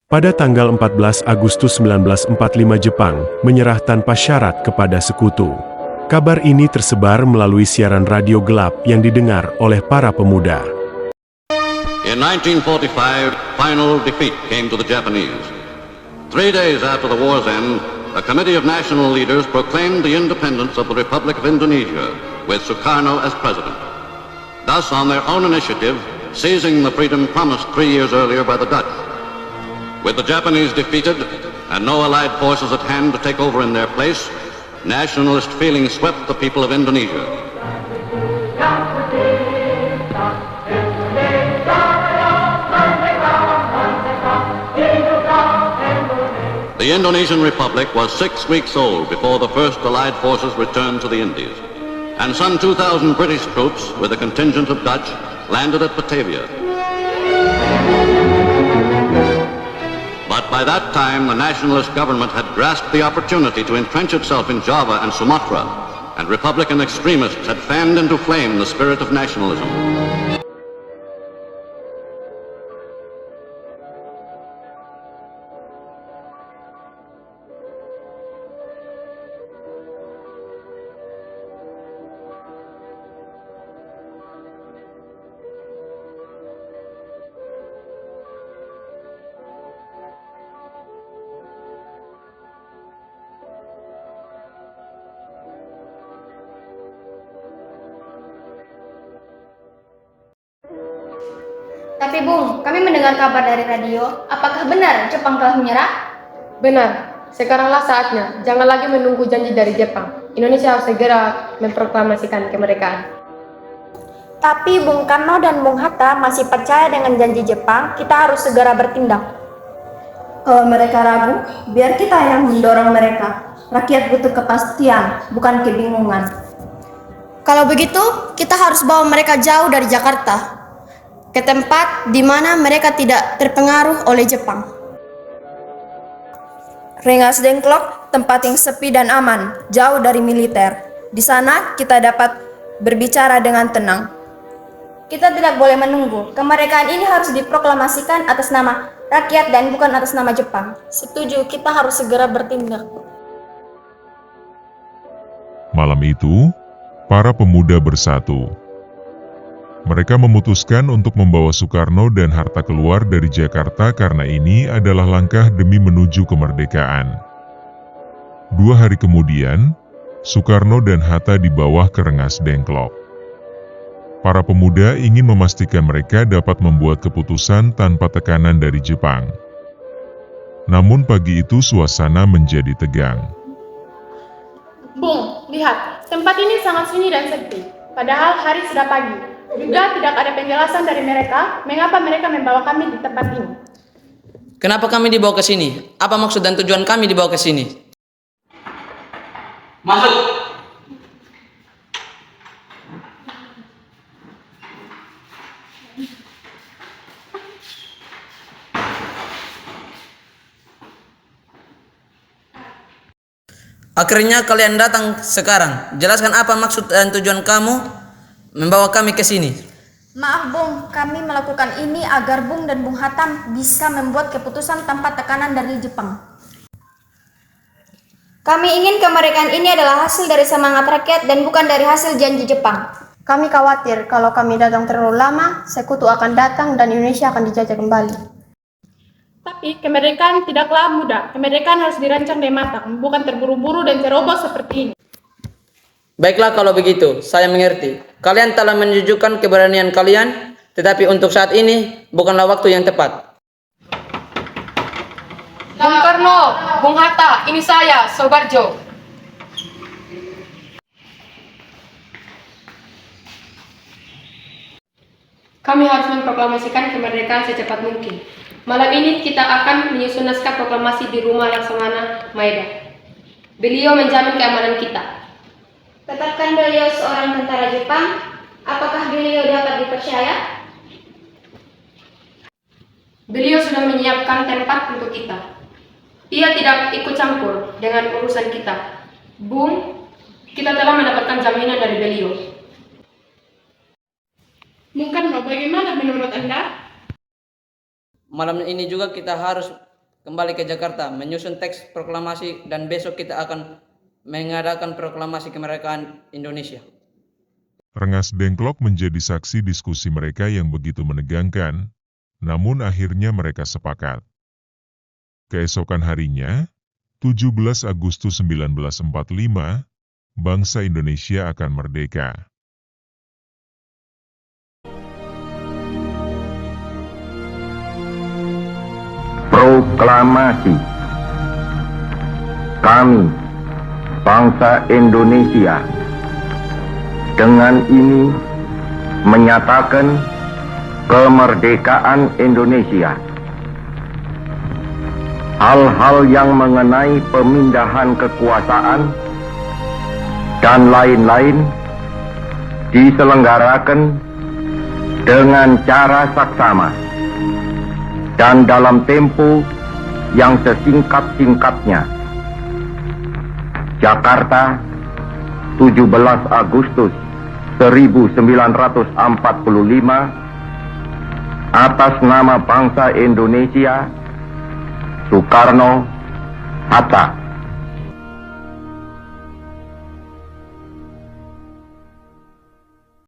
Pada tanggal 14 Agustus 1945 Jepang menyerah tanpa syarat kepada sekutu. Kabar ini tersebar melalui siaran radio gelap yang didengar oleh para pemuda. In 1945, final defeat came to the Japanese. 3 days after the war's end, a committee of national leaders proclaimed the independence of the Republic of Indonesia, with Sukarno as president. Thus, on their own initiative, seizing the freedom promised 3 years earlier by the Dutch. With the Japanese defeated and no Allied forces at hand to take over in their place, nationalist feeling swept the people of Indonesia. The Indonesian Republic was 6 weeks old before the first Allied forces returned to the Indies, and some 2,000 British troops, with a contingent of Dutch, landed at Batavia. But by that time, the nationalist government had grasped the opportunity to entrench itself in Java and Sumatra, and Republican extremists had fanned into flame the spirit of nationalism. Tapi Bung, kami mendengar kabar dari radio. Apakah benar Jepang telah menyerah? Benar, sekaranglah saatnya. Jangan lagi menunggu janji dari Jepang. Indonesia harus segera memproklamasikan kemerdekaan. Tapi Bung Karno dan Bung Hatta masih percaya dengan janji Jepang. Kita harus segera bertindak. Kalau mereka ragu, biar kita yang mendorong mereka. Rakyat butuh kepastian, bukan kebingungan. Kalau begitu, kita harus bawa mereka jauh dari Jakarta, ke tempat di mana mereka tidak terpengaruh oleh Jepang. Rengas Dengklok, tempat yang sepi dan aman, jauh dari militer. Di sana kita dapat berbicara dengan tenang. Kita tidak boleh menunggu. Kemerdekaan ini harus diproklamasikan atas nama rakyat dan bukan atas nama Jepang. Setuju, kita harus segera bertindak. Malam itu, para pemuda bersatu. Mereka memutuskan untuk membawa Sukarno dan Hatta keluar dari Jakarta karena ini adalah langkah demi menuju kemerdekaan. 2 hari kemudian, Sukarno dan Hatta dibawa ke Rengas Dengklok. Para pemuda ingin memastikan mereka dapat membuat keputusan tanpa tekanan dari Jepang. Namun pagi itu suasana menjadi tegang. Bung, lihat, tempat ini sangat sunyi dan sepi. Padahal hari sudah pagi. Juga tidak ada penjelasan dari mereka mengapa mereka membawa kami di tempat ini. Kenapa kami dibawa ke sini? Apa maksud dan tujuan kami dibawa ke sini? Masuk. Akhirnya kalian datang sekarang. Jelaskan apa maksud dan tujuan kamu membawa kami ke sini. Maaf Bung, kami melakukan ini agar Bung dan Bung Hatta bisa membuat keputusan tanpa tekanan dari Jepang. Kami ingin kemerdekaan ini adalah hasil dari semangat rakyat dan bukan dari hasil janji Jepang. Kami khawatir kalau kami dagang terlalu lama, sekutu akan datang dan Indonesia akan dijajah kembali. Tapi kemerdekaan tidaklah mudah. Kemerdekaan harus dirancang dengan matang, bukan terburu-buru dan ceroboh seperti ini. Baiklah kalau begitu, saya mengerti. Kalian telah menunjukkan keberanian kalian, tetapi untuk saat ini bukanlah waktu yang tepat. Bung Karno, Bung Hatta, ini saya, Sobarjo. Kami harus memproklamasikan kemerdekaan secepat mungkin. Malam ini kita akan menyusun naskah proklamasi di rumah Laksamana Maeda. Beliau menjamin keamanan kita. Tetapkan beliau seorang tentara Jepang. Apakah beliau dapat dipercaya? Beliau sudah menyiapkan tempat untuk kita. Ia tidak ikut campur dengan urusan kita. Bung, kita telah mendapatkan jaminan dari beliau. Bung Karno, bagaimana menurut Anda? Malam ini juga kita harus kembali ke Jakarta menyusun teks proklamasi dan besok kita akan mengadakan proklamasi kemerdekaan Indonesia. Rengas Dengklok menjadi saksi diskusi mereka yang begitu menegangkan, namun akhirnya mereka sepakat. Keesokan harinya, 17 Agustus 1945, bangsa Indonesia akan merdeka. Proklamasi. Kami, bangsa Indonesia, dengan ini menyatakan kemerdekaan Indonesia. Hal-hal yang mengenai pemindahan kekuasaan dan lain-lain diselenggarakan dengan cara saksama dan dalam tempo yang sesingkat-singkatnya. Jakarta, 17 Agustus 1945, atas nama bangsa Indonesia, Soekarno, Hatta.